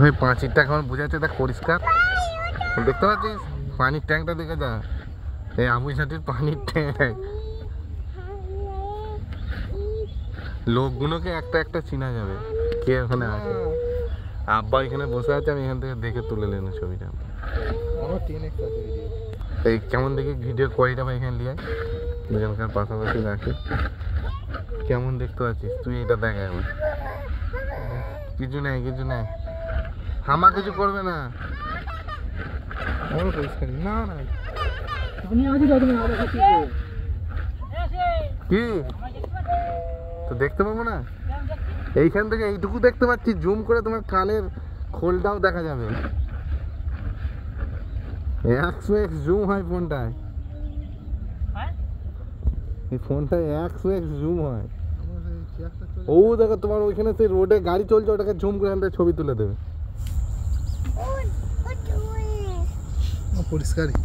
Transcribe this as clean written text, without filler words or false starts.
ওই পাঁচিরটা কেমন বোঝাচ্ছে দেখ পরিষ্কার দেখতে পাচ্ছিস পানির ট্যাঙ্কটা দেখে যা এই আমুইসাটির পানির ট্যাঙ্ক লোকগুলোকে একটা একটা চিনা যাবে কে ওখানে আছে আব্বা এখানে বসে আছে আমি এখান থেকে দেখে তুলে নিলাম ছবিটা এই কেমন দেখি ভিডিও কোয়ালিটি আমি এখানে নিয়ে দুজনকার পাশাপাশি রাখি কেমন দেখতে পাচ্ছিস তুই এটা দেখ এখন কিছু নেই হামা কিছু করবে না না না কি তো দেখতে পাবো না এইখান থেকে এইটুকু দেখতে পাচ্ছি জুম করে তোমার কানের খোলটাও দেখা যাবে 100x জুম হয় ফোনটায় এই ফোনটায় 100x জুম হয় ও দেখো তোমার ওইখানে সেই রোডে গাড়ি চলছে ওটাকে জুম করে আনতে ছবি তুলে দেবে পরিষ্কার